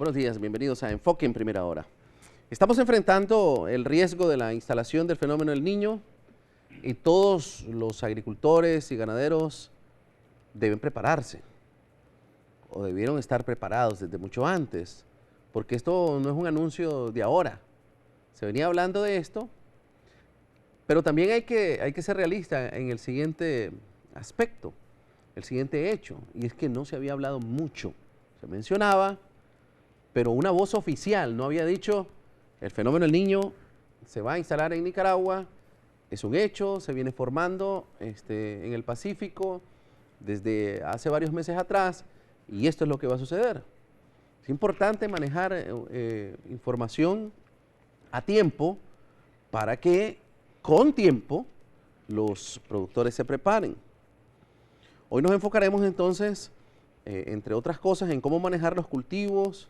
Buenos días, bienvenidos a Enfoque en Primera Hora. Estamos enfrentando el riesgo de la instalación del fenómeno El Niño y todos los agricultores y ganaderos deben prepararse o debieron estar preparados desde mucho antes, porque esto no es un anuncio de ahora. Se venía hablando de esto, pero también hay que ser realista en el siguiente aspecto, el siguiente hecho, y es que no se había hablado mucho. Se mencionaba, pero una voz oficial no había dicho el fenómeno El Niño se va a instalar en Nicaragua, es un hecho, se viene formando en el Pacífico desde hace varios meses atrás y esto es lo que va a suceder. Es importante manejar información a tiempo para que con tiempo los productores se preparen. Hoy nos enfocaremos entonces, entre otras cosas, en cómo manejar los cultivos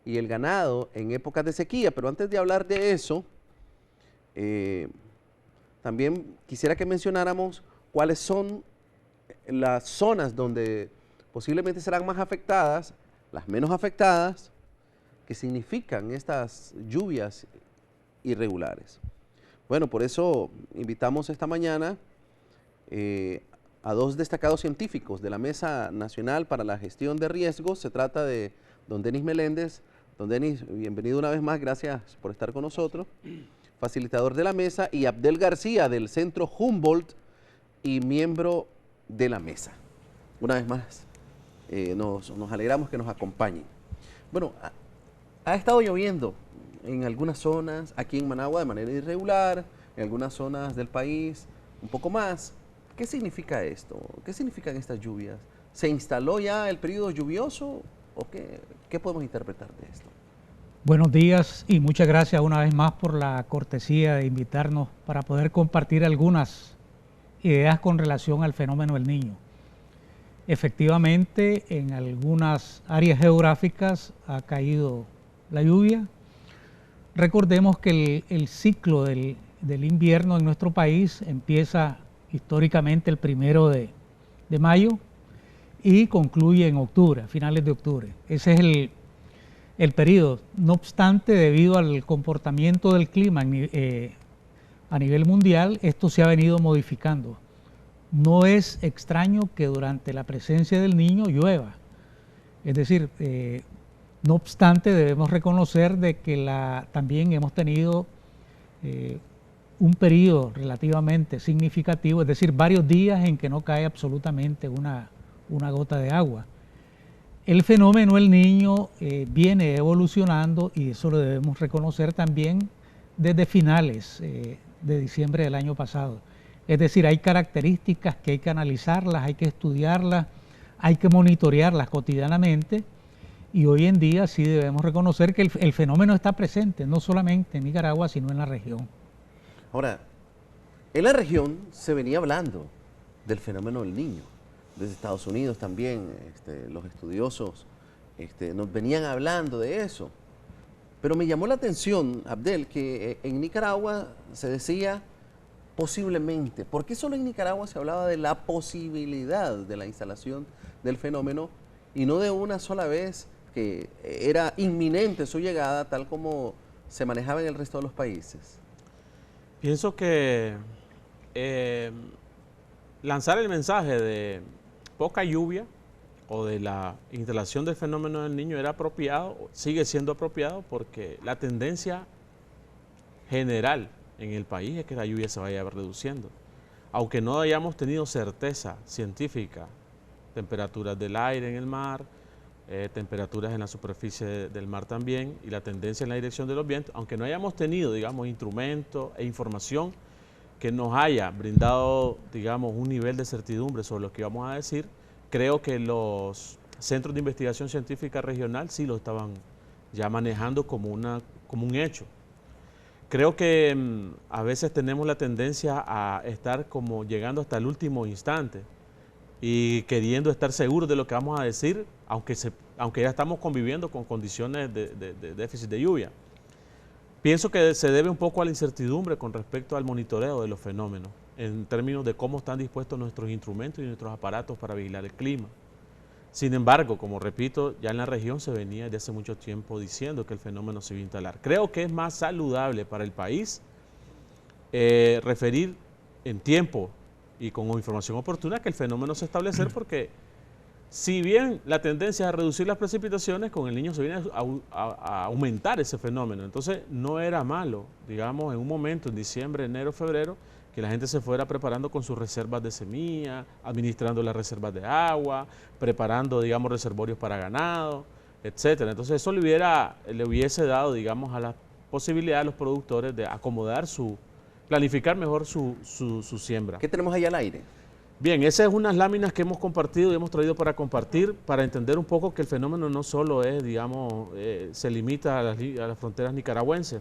y el ganado en épocas de sequía, pero antes de hablar de eso, también quisiera que mencionáramos cuáles son las zonas donde posiblemente serán más afectadas, las menos afectadas, que significan estas lluvias irregulares. Bueno, por eso invitamos esta mañana a dos destacados científicos de la Mesa Nacional para la Gestión de Riesgos. Se trata de don Denis Meléndez. Don Denis, bienvenido una vez más, gracias por estar con nosotros, facilitador de la mesa, y Abdel García del Centro Humboldt y miembro de la mesa. Una vez más, nos alegramos que nos acompañen. Bueno, ha estado lloviendo en algunas zonas, aquí en Managua de manera irregular, en algunas zonas del país un poco más. ¿Qué significa esto? ¿Qué significan estas lluvias? ¿Se instaló ya el periodo lluvioso o qué podemos interpretar de esto? Buenos días y muchas gracias una vez más por la cortesía de invitarnos para poder compartir algunas ideas con relación al fenómeno El Niño. Efectivamente, en algunas áreas geográficas ha caído la lluvia. Recordemos que el ciclo del invierno en nuestro país empieza históricamente el 1 de mayo y concluye en octubre, a finales de octubre. Ese es el periodo. No obstante, debido al comportamiento del clima a nivel mundial, esto se ha venido modificando. No es extraño que durante la presencia del Niño llueva. Es decir, no obstante, debemos reconocer de que también hemos tenido un periodo relativamente significativo, es decir, varios días en que no cae absolutamente una gota de agua. El fenómeno El Niño viene evolucionando y eso lo debemos reconocer también desde finales de diciembre del año pasado. Es decir, hay características que hay que analizarlas, hay que estudiarlas, hay que monitorearlas cotidianamente y hoy en día sí debemos reconocer que el fenómeno está presente, no solamente en Nicaragua, sino en la región. Ahora, en la región se venía hablando del fenómeno El Niño. Desde Estados Unidos también, los estudiosos nos venían hablando de eso. Pero me llamó la atención, Abdel, que en Nicaragua se decía posiblemente. ¿Por qué solo en Nicaragua se hablaba de la posibilidad de la instalación del fenómeno y no de una sola vez que era inminente su llegada, tal como se manejaba en el resto de los países? Pienso que lanzar el mensaje de poca lluvia o de la instalación del fenómeno del Niño era apropiado, sigue siendo apropiado porque la tendencia general en el país es que la lluvia se vaya reduciendo. Aunque no hayamos tenido certeza científica, temperaturas del aire en el mar, temperaturas en la superficie del mar también y la tendencia en la dirección de los vientos, aunque no hayamos tenido, digamos, instrumentos e información que nos haya brindado, digamos, un nivel de certidumbre sobre lo que íbamos a decir, creo que los centros de investigación científica regional sí lo estaban ya manejando como un hecho. Creo que a veces tenemos la tendencia a estar como llegando hasta el último instante y queriendo estar seguros de lo que vamos a decir, aunque ya estamos conviviendo con condiciones de déficit de lluvia. Pienso que se debe un poco a la incertidumbre con respecto al monitoreo de los fenómenos, en términos de cómo están dispuestos nuestros instrumentos y nuestros aparatos para vigilar el clima. Sin embargo, como repito, ya en la región se venía desde hace mucho tiempo diciendo que el fenómeno se iba a instalar. Creo que es más saludable para el país referir en tiempo y con información oportuna que el fenómeno se establecer, porque si bien la tendencia es a reducir las precipitaciones, con el Niño se viene a aumentar ese fenómeno. Entonces no era malo, digamos, en un momento, en diciembre, enero, febrero, que la gente se fuera preparando con sus reservas de semilla, administrando las reservas de agua, preparando, digamos, reservorios para ganado, etcétera. Entonces eso le hubiese dado, digamos, a la posibilidad a los productores de acomodar planificar mejor su siembra. ¿Qué tenemos ahí al aire? Bien, esas son unas láminas que hemos compartido y hemos traído para compartir, para entender un poco que el fenómeno no solo es, digamos, se limita a las fronteras nicaragüenses.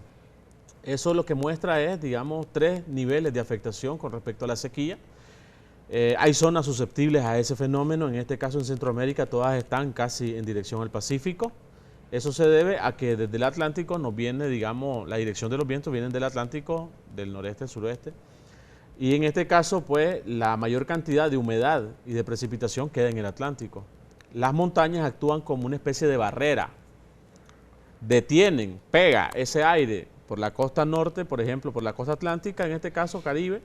Eso lo que muestra es, digamos, 3 niveles de afectación con respecto a la sequía. Hay zonas susceptibles a ese fenómeno, en este caso en Centroamérica todas están casi en dirección al Pacífico. Eso se debe a que desde el Atlántico nos viene, digamos, la dirección de los vientos vienen del Atlántico, del noreste al suroeste. Y en este caso, pues, la mayor cantidad de humedad y de precipitación queda en el Atlántico. Las montañas actúan como una especie de barrera. Pega ese aire por la costa norte, por ejemplo, por la costa atlántica, en este caso Caribe,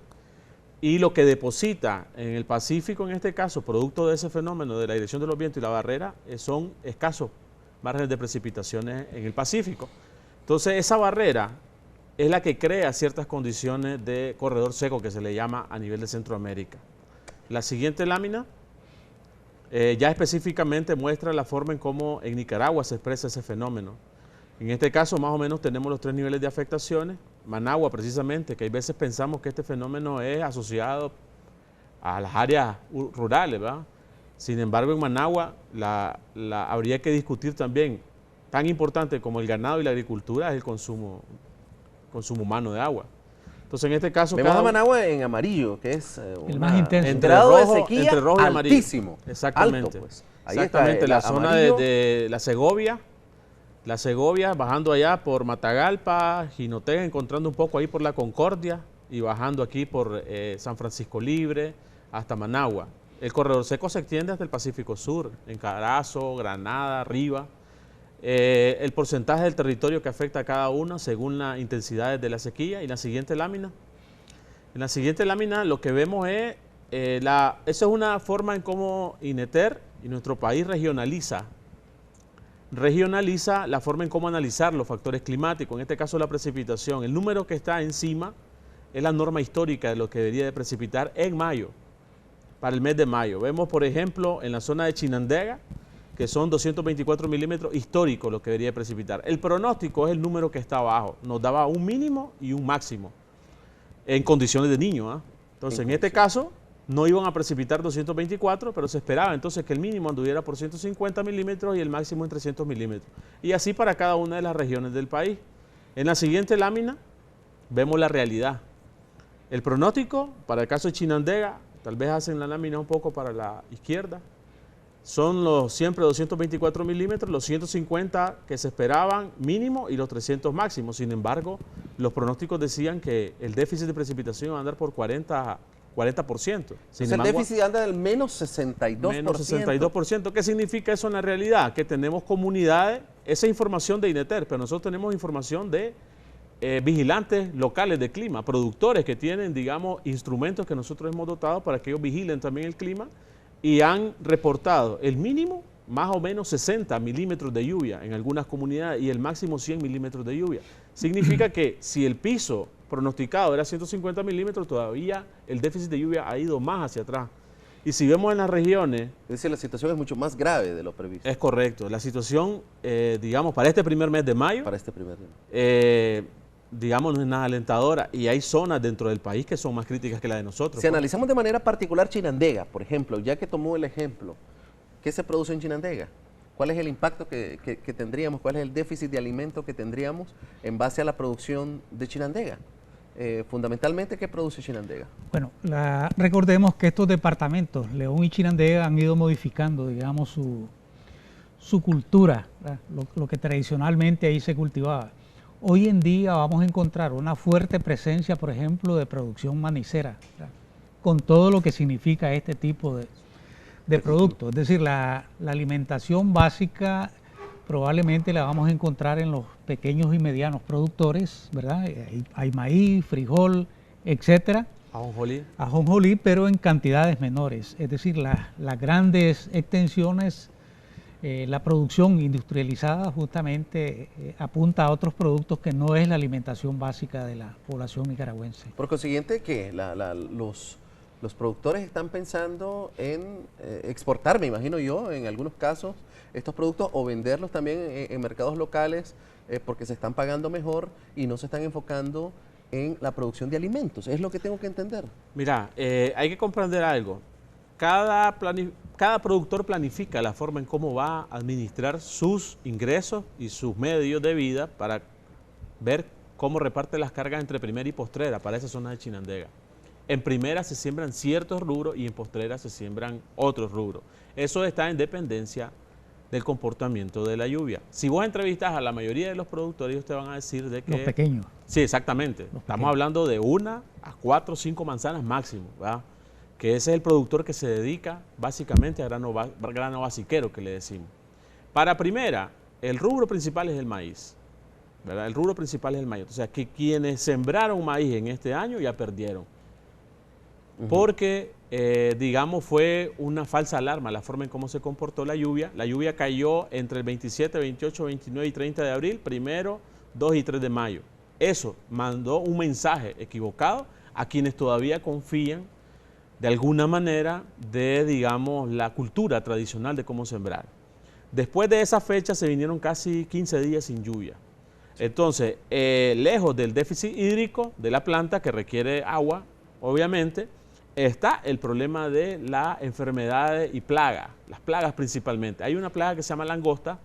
y lo que deposita en el Pacífico, en este caso, producto de ese fenómeno de la dirección de los vientos y la barrera, son escasos márgenes de precipitaciones en el Pacífico. Entonces, esa barrera es la que crea ciertas condiciones de corredor seco, que se le llama a nivel de Centroamérica. La siguiente lámina ya específicamente muestra la forma en cómo en Nicaragua se expresa ese fenómeno. En este caso, más o menos, tenemos los 3 niveles de afectaciones. Managua, precisamente, que hay veces pensamos que este fenómeno es asociado a las áreas rurales, ¿verdad? Sin embargo, en Managua habría que discutir también, tan importante como el ganado y la agricultura, es el consumo humano de agua. Entonces, en este caso... Vemos a Managua en amarillo, que es el más intenso. Entre rojo y amarillo. Altísimo. Exactamente. Alto, pues. Ahí exactamente, está la zona de la Segovia, bajando allá por Matagalpa, Jinotega, encontrando un poco ahí por la Concordia y bajando aquí por San Francisco Libre hasta Managua. El corredor seco se extiende hasta el Pacífico Sur, en Carazo, Granada, Riva. El porcentaje del territorio que afecta a cada uno según la intensidad de la sequía. Y en la siguiente lámina, lo que vemos es, esa es una forma en cómo INETER y nuestro país regionaliza la forma en cómo analizar los factores climáticos, en este caso la precipitación. El número que está encima es la norma histórica de lo que debería de precipitar en mayo, para el mes de mayo. Vemos, por ejemplo, en la zona de Chinandega, que son 224 milímetros históricos lo que debería precipitar. El pronóstico es el número que está abajo, nos daba un mínimo y un máximo en condiciones de niño, ¿eh? Entonces, en este caso, no iban a precipitar 224, pero se esperaba entonces que el mínimo anduviera por 150 milímetros y el máximo en 300 milímetros. Y así para cada una de las regiones del país. En la siguiente lámina vemos la realidad. El pronóstico para el caso de Chinandega, tal vez hacen la lámina un poco para la izquierda, son siempre 224 milímetros, los 150 que se esperaban mínimo y los 300 máximos. Sin embargo, los pronósticos decían que el déficit de precipitación iba a andar por 40%. Entonces el déficit anda del menos 62%. Menos 62%. ¿Qué significa eso en la realidad? Que tenemos comunidades, esa es información de INETER, pero nosotros tenemos información de vigilantes locales de clima, productores que tienen, digamos, instrumentos que nosotros hemos dotado para que ellos vigilen también el clima, y han reportado el mínimo más o menos 60 milímetros de lluvia en algunas comunidades y el máximo 100 milímetros de lluvia. Significa que si el piso pronosticado era 150 milímetros, todavía el déficit de lluvia ha ido más hacia atrás. Y si vemos en las regiones... Es decir, la situación es mucho más grave de lo previsto. Es correcto. La situación, digamos, para este primer mes de mayo... Para este primer mes. Digamos, no es nada alentadora, y hay zonas dentro del país que son más críticas que la de nosotros. Si analizamos de manera particular Chinandega, por ejemplo, ya que tomó el ejemplo, ¿qué se produce en Chinandega? ¿Cuál es el impacto que tendríamos? ¿Cuál es el déficit de alimento que tendríamos en base a la producción de Chinandega? Fundamentalmente, ¿qué produce Chinandega? Bueno, recordemos que estos departamentos, León y Chinandega, han ido modificando, digamos, su cultura, lo que tradicionalmente ahí se cultivaba. Hoy en día vamos a encontrar una fuerte presencia, por ejemplo, de producción manicera, ¿verdad? Con todo lo que significa este tipo de productos. Es decir, la alimentación básica probablemente la vamos a encontrar en los pequeños y medianos productores, ¿verdad? Hay maíz, frijol, etcétera. Ajonjolí. Ajonjolí, pero en cantidades menores. Es decir, las grandes extensiones, la producción industrializada justamente apunta a otros productos que no es la alimentación básica de la población nicaragüense. Por consiguiente, que los productores están pensando en exportar, me imagino yo, en algunos casos, estos productos o venderlos también en mercados locales porque se están pagando mejor y no se están enfocando en la producción de alimentos. Es lo que tengo que entender. Mira, hay que comprender algo. Cada productor planifica la forma en cómo va a administrar sus ingresos y sus medios de vida para ver cómo reparte las cargas entre primera y postrera para esa zona de Chinandega. En primera se siembran ciertos rubros y en postrera se siembran otros rubros. Eso está en dependencia del comportamiento de la lluvia. Si vos entrevistas a la mayoría de los productores, ellos te van a decir de que... Los pequeños. Sí, exactamente. Estamos hablando de 1 a 4 o 5 manzanas máximo, ¿verdad? Que ese es el productor que se dedica básicamente a grano basiquero, que le decimos. Para primera, el rubro principal es el maíz, ¿verdad? El rubro principal es el maíz. O sea, que quienes sembraron maíz en este año ya perdieron. Porque, digamos, fue una falsa alarma la forma en cómo se comportó la lluvia. La lluvia cayó entre el 27, 28, 29 y 30 de abril, primero, 2 y 3 de mayo. Eso mandó un mensaje equivocado a quienes todavía confían de alguna manera de, digamos, la cultura tradicional de cómo sembrar. Después de esa fecha se vinieron casi 15 días sin lluvia. Entonces, lejos del déficit hídrico de la planta que requiere agua, obviamente, está el problema de las enfermedades y plagas, las plagas principalmente. Hay una plaga que se llama langosta,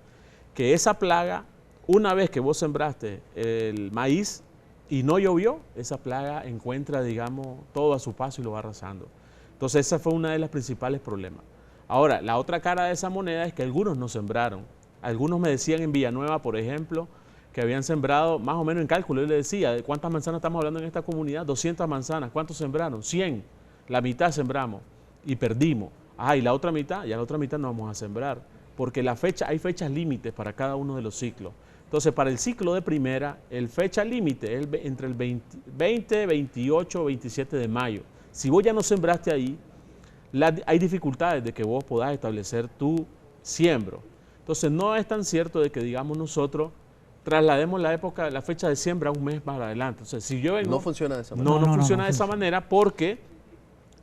que esa plaga, una vez que vos sembraste el maíz y no llovió, esa plaga encuentra, digamos, todo a su paso y lo va arrasando. Entonces, esa fue una de las principales problemas. Ahora, la otra cara de esa moneda es que algunos no sembraron. Algunos me decían en Villanueva, por ejemplo, que habían sembrado, más o menos en cálculo, yo le decía, ¿de cuántas manzanas estamos hablando en esta comunidad? 200 manzanas. ¿Cuántos sembraron? 100. La mitad sembramos y perdimos. Y la otra mitad, ya la otra mitad no vamos a sembrar, porque hay fechas límites para cada uno de los ciclos. Entonces, para el ciclo de primera, el fecha límite es entre el 20, 28, 27 de mayo. Si vos ya no sembraste ahí, hay dificultades de que vos podás establecer tu siembro. Entonces, no es tan cierto de que, digamos, nosotros traslademos la fecha de siembra un mes más adelante. Entonces, si yo vengo, no funciona de esa manera. No funciona de esa manera porque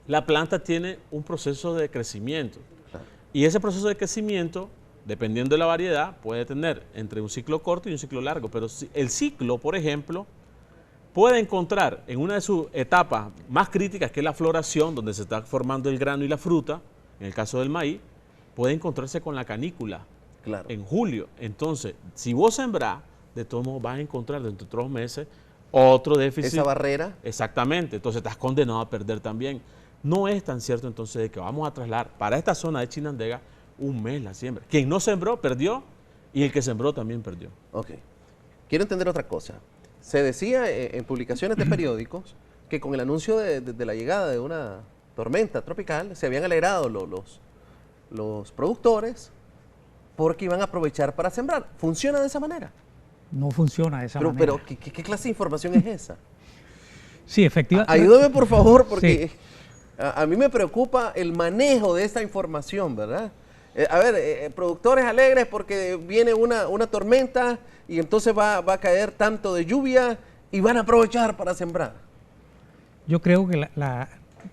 la planta tiene un proceso de crecimiento. Y ese proceso de crecimiento, dependiendo de la variedad, puede tener entre un ciclo corto y un ciclo largo. Pero el ciclo, por ejemplo, puede encontrar en una de sus etapas más críticas, que es la floración, donde se está formando el grano y la fruta, en el caso del maíz, puede encontrarse con la canícula en julio. Entonces, si vos sembrás, de todos modos vas a encontrar dentro de 3 meses otro déficit. Esa barrera. Exactamente. Entonces, estás condenado a perder también. No es tan cierto entonces de que vamos a trasladar para esta zona de Chinandega un mes la siembra. Quien no sembró perdió y el que sembró también perdió. Ok. Quiero entender otra cosa. Se decía en publicaciones de periódicos que con el anuncio de la llegada de una tormenta tropical se habían alegrado los productores porque iban a aprovechar para sembrar. ¿Funciona de esa manera? No funciona de esa manera. Pero ¿qué clase de información es esa? Sí, efectivamente. Ayúdame, por favor, porque... Sí. A mí me preocupa el manejo de esta información, ¿verdad? Productores alegres porque viene una tormenta y entonces va a caer tanto de lluvia y van a aprovechar para sembrar. Yo creo que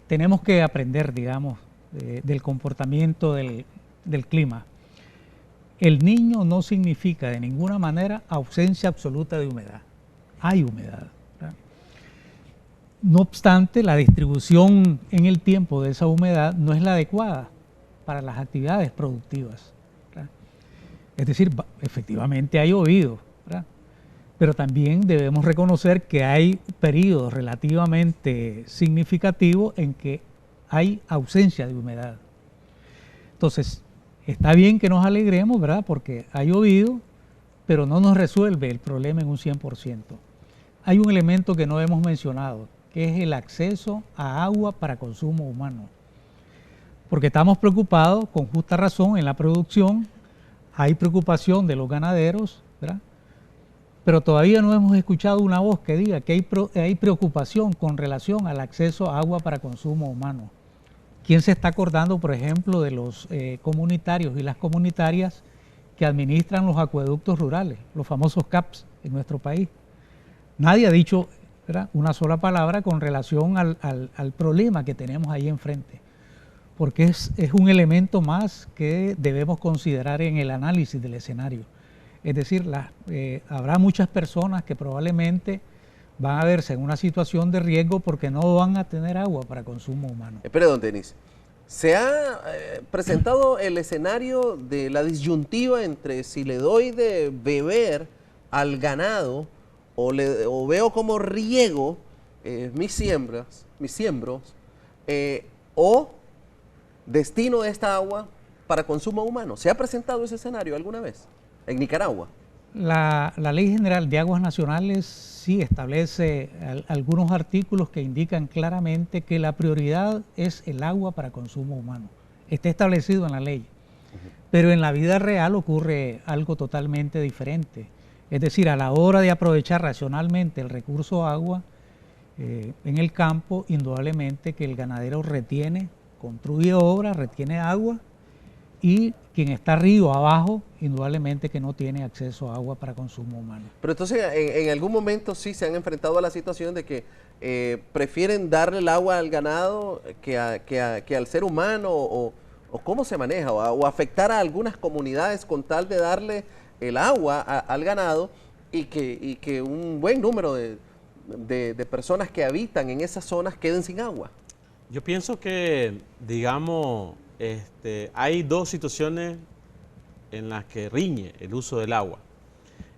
tenemos que aprender, digamos, del comportamiento del clima. El Niño no significa de ninguna manera ausencia absoluta de humedad. Hay humedad. No obstante, la distribución en el tiempo de esa humedad no es la adecuada para las actividades productivas, ¿verdad? Es decir, efectivamente ha llovido, ¿verdad? Pero también debemos reconocer que hay periodos relativamente significativos en que hay ausencia de humedad. Entonces, está bien que nos alegremos, ¿verdad? Porque ha llovido, pero no nos resuelve el problema en un 100%. Hay un elemento que no hemos mencionado, que es el acceso a agua para consumo humano. porque estamos preocupados, con justa razón, en la producción, hay preocupación de los ganaderos, ¿verdad? Pero todavía no hemos escuchado una voz que diga que hay preocupación con relación al acceso a agua para consumo humano. ¿Quién se está acordando, por ejemplo, de los comunitarios y las comunitarias que administran los acueductos rurales, los famosos CAPS en nuestro país? Nadie ha dicho, ¿verdad?, una sola palabra con relación al problema que tenemos ahí enfrente, porque es un elemento más que debemos considerar en el análisis del escenario. Es decir, habrá muchas personas que probablemente van a verse en una situación de riesgo porque no van a tener agua para consumo humano. Espere, don Denis. ¿Se ha presentado el escenario de la disyuntiva entre si le doy de beber al ganado o veo como riego mis siembros, o destino esta agua para consumo humano? ¿Se ha presentado ese escenario alguna vez en Nicaragua? La Ley General de Aguas Nacionales sí establece algunos artículos que indican claramente que la prioridad es el agua para consumo humano. Está establecido en la ley, pero en la vida real ocurre algo totalmente diferente. Es decir, a la hora de aprovechar racionalmente el recurso agua en el campo, indudablemente que el ganadero retiene, construye obras, retiene agua, y quien está río abajo, indudablemente que no tiene acceso a agua para consumo humano. Pero entonces, en algún momento sí se han enfrentado a la situación de que prefieren darle el agua al ganado que al ser humano, o cómo se maneja, o afectar a algunas comunidades con tal de darle el agua al ganado, y que un buen número de personas que habitan en esas zonas queden sin agua. Yo pienso que, digamos, hay dos situaciones en las que riñe el uso del agua.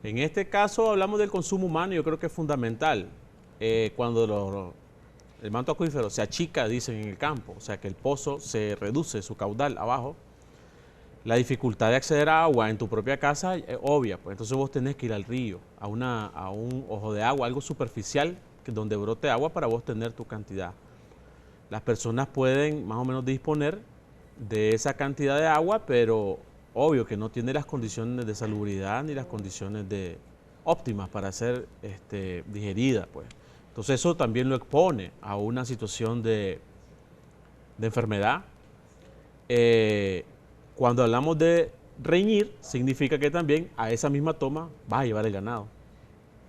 En este caso hablamos del consumo humano, y yo creo que es fundamental. Cuando el manto acuífero se achica, dicen en el campo, o sea que el pozo se reduce su caudal abajo, la dificultad de acceder a agua en tu propia casa es obvia, pues entonces vos tenés que ir al río, a un ojo de agua, algo superficial, donde brote agua para vos tener tu cantidad. Las personas pueden más o menos disponer de esa cantidad de agua, pero obvio que no tiene las condiciones de salubridad ni las condiciones óptimas para ser digerida, pues. Entonces eso también lo expone a una situación de enfermedad. Cuando hablamos de reñir, significa que también a esa misma toma vas a llevar el ganado,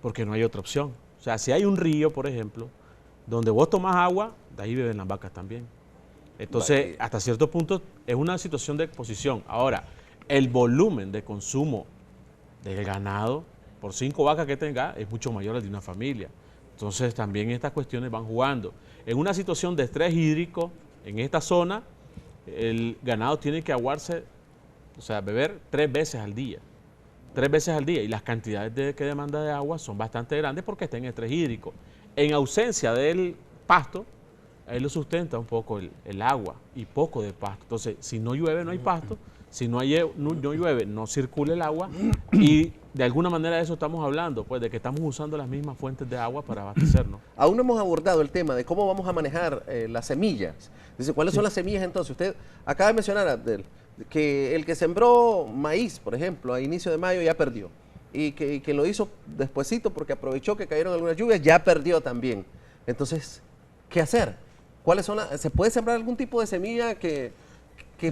porque no hay otra opción. O sea, si hay un río, por ejemplo, donde vos tomás agua, de ahí beben las vacas también. Entonces, hasta cierto punto es una situación de exposición. Ahora, el volumen de consumo del ganado por 5 vacas que tenga es mucho mayor al de una familia. Entonces, también estas cuestiones van jugando. En una situación de estrés hídrico, en esta zona, el ganado tiene que aguarse, o sea, beber 3 veces al día. 3 veces al día. Y las cantidades que demanda de agua son bastante grandes porque está en estrés hídrico. En ausencia del pasto, ahí lo sustenta un poco el agua y poco de pasto. Entonces, si no llueve, no hay pasto. Si no llueve, no circula el agua. Y de alguna manera de eso estamos hablando, pues de que estamos usando las mismas fuentes de agua para abastecernos. Aún no hemos abordado el tema de cómo vamos a manejar las semillas. Dice, ¿cuáles son las semillas entonces? Usted acaba de mencionar, Abdel, que el que sembró maíz, por ejemplo, a inicio de mayo ya perdió. Y que lo hizo despuesito porque aprovechó que cayeron algunas lluvias, ya perdió también. Entonces, ¿qué hacer? ¿Cuáles son ¿Se puede sembrar algún tipo de semilla que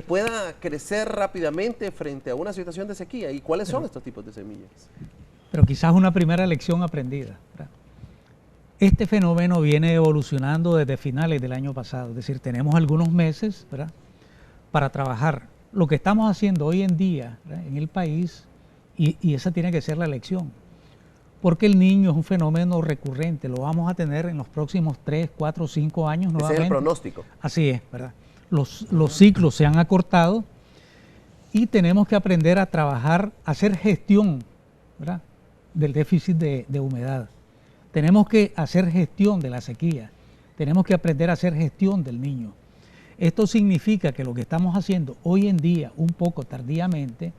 pueda crecer rápidamente frente a una situación de sequía? ¿Y cuáles son estos tipos de semillas? Pero quizás una primera lección aprendida, ¿verdad? Este fenómeno viene evolucionando desde finales del año pasado, es decir, tenemos algunos meses, ¿verdad?, para trabajar. Lo que estamos haciendo hoy en día, ¿verdad?, en el país, y esa tiene que ser la lección, porque el niño es un fenómeno recurrente, lo vamos a tener en los próximos 3, 4, 5 años nuevamente. Ese es el pronóstico. Así es, ¿verdad? Los ciclos se han acortado y tenemos que aprender a trabajar, a hacer gestión, ¿verdad?, del déficit de humedad. Tenemos que hacer gestión de la sequía, tenemos que aprender a hacer gestión del niño. Esto significa que lo que estamos haciendo hoy en día, un poco tardíamente,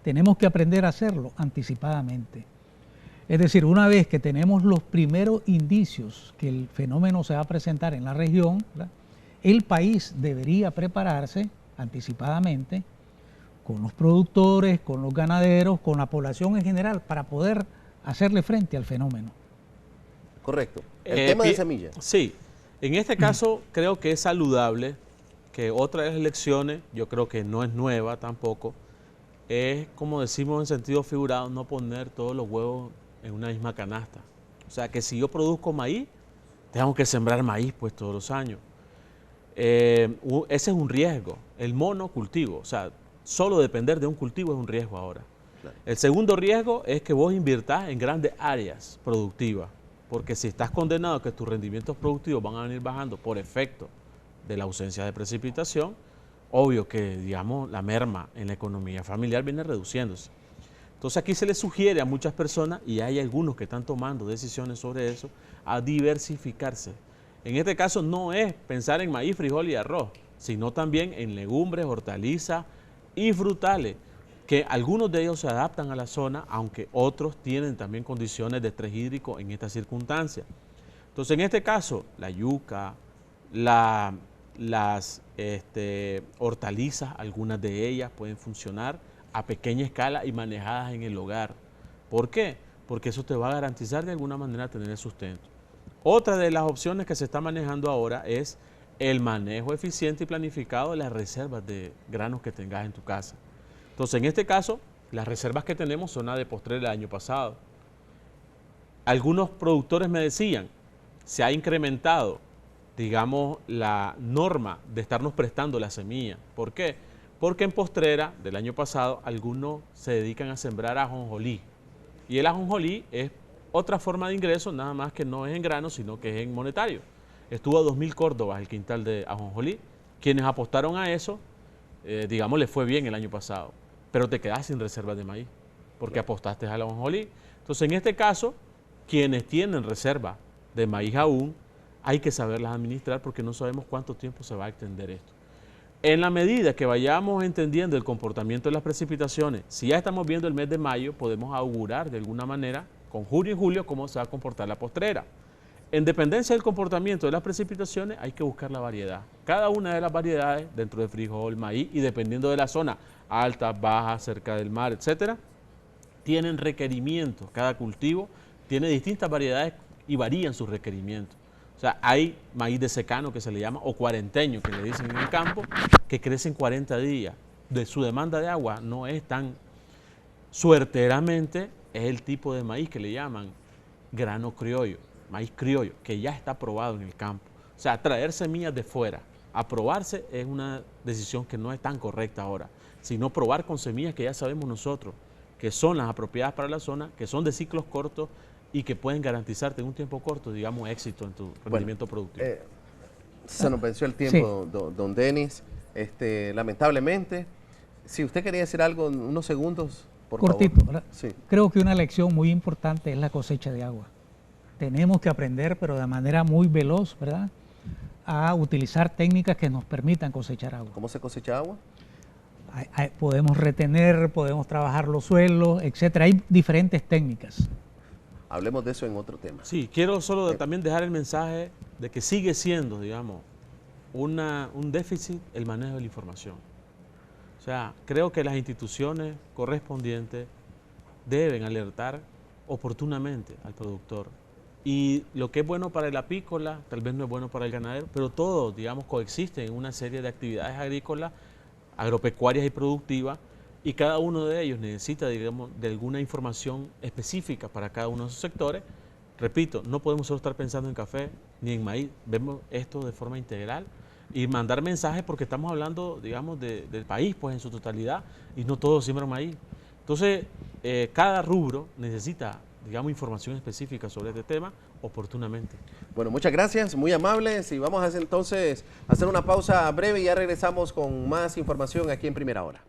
tenemos que aprender a hacerlo anticipadamente. Es decir, una vez que tenemos los primeros indicios que el fenómeno se va a presentar en la región, ¿verdad?, el país debería prepararse anticipadamente con los productores, con los ganaderos, con la población en general, para poder hacerle frente al fenómeno. Correcto. El tema de semillas. Sí, en este caso creo que es saludable que otra de las elecciones, yo creo que no es nueva tampoco, es, como decimos en sentido figurado, no poner todos los huevos en una misma canasta. O sea, que si yo produzco maíz, tengo que sembrar maíz pues todos los años. Ese es un riesgo, el monocultivo, o sea, solo depender de un cultivo es un riesgo ahora. Claro. El segundo riesgo es que vos invirtás en grandes áreas productivas, porque si estás condenado a que tus rendimientos productivos van a venir bajando por efecto de la ausencia de precipitación, obvio que, digamos, la merma en la economía familiar viene reduciéndose. Entonces aquí se le sugiere a muchas personas, y hay algunos que están tomando decisiones sobre eso, a diversificarse. En este caso no es pensar en maíz, frijol y arroz, sino también en legumbres, hortalizas y frutales, que algunos de ellos se adaptan a la zona, aunque otros tienen también condiciones de estrés hídrico en estas circunstancias. Entonces, en este caso, la yuca, las hortalizas, algunas de ellas pueden funcionar a pequeña escala y manejadas en el hogar. ¿Por qué? Porque eso te va a garantizar de alguna manera tener el sustento. Otra de las opciones que se está manejando ahora es el manejo eficiente y planificado de las reservas de granos que tengas en tu casa. Entonces, en este caso, las reservas que tenemos son las de postrera del año pasado. Algunos productores me decían, se ha incrementado, digamos, la norma de estarnos prestando la semilla. ¿Por qué? Porque en postrera del año pasado, algunos se dedican a sembrar ajonjolí. Y el ajonjolí es otra forma de ingreso, nada más que no es en grano, sino que es en monetario. Estuvo a 2.000 córdobas el quintal de ajonjolí. Quienes apostaron a eso, digamos, les fue bien el año pasado, pero te quedas sin reservas de maíz, porque apostaste al ajonjolí. Entonces, en este caso, quienes tienen reserva de maíz aún, hay que saberlas administrar porque no sabemos cuánto tiempo se va a extender esto. En la medida que vayamos entendiendo el comportamiento de las precipitaciones, si ya estamos viendo el mes de mayo, podemos augurar de alguna manera, con junio y julio, cómo se va a comportar la postrera. En dependencia del comportamiento de las precipitaciones, hay que buscar la variedad. Cada una de las variedades, dentro de frijol, maíz, y dependiendo de la zona, alta, baja, cerca del mar, etcétera, tienen requerimientos. Cada cultivo tiene distintas variedades y varían sus requerimientos. O sea, hay maíz de secano que se le llama, o cuarenteño que le dicen en el campo, que crece en 40 días. De su demanda de agua no es tan suerteramente, es el tipo de maíz que le llaman grano criollo, maíz criollo, que ya está aprobado en el campo. O sea, traer semillas de fuera, aprobarse es una decisión que no es tan correcta ahora, sino probar con semillas que ya sabemos nosotros, que son las apropiadas para la zona, que son de ciclos cortos y que pueden garantizarte en un tiempo corto, digamos, éxito en tu rendimiento productivo. Se nos venció el tiempo, sí. Don Denis. Lamentablemente, si usted quería decir algo en unos segundos, por cortito, favor. Sí. Creo que una lección muy importante es la cosecha de agua. Tenemos que aprender, pero de manera muy veloz, ¿verdad?, a utilizar técnicas que nos permitan cosechar agua. ¿Cómo se cosecha agua? Podemos retener, podemos trabajar los suelos, etcétera. Hay diferentes técnicas. Hablemos de eso en otro tema. Sí, quiero solo también dejar el mensaje de que sigue siendo, digamos, un déficit el manejo de la información. O sea, creo que las instituciones correspondientes deben alertar oportunamente al productor. Y lo que es bueno para el apícola, tal vez no es bueno para el ganadero, pero todos, digamos, coexisten en una serie de actividades agrícolas, agropecuarias y productivas, y cada uno de ellos necesita, digamos, de alguna información específica para cada uno de esos sectores. Repito, no podemos solo estar pensando en café ni en maíz, vemos esto de forma integral y mandar mensajes porque estamos hablando, digamos, del país pues en su totalidad y no todos siembran maíz. Entonces, cada rubro necesita, digamos, información específica sobre este tema oportunamente. Bueno, muchas gracias, muy amables, y vamos a hacer entonces una pausa breve y ya regresamos con más información aquí en Primera Hora.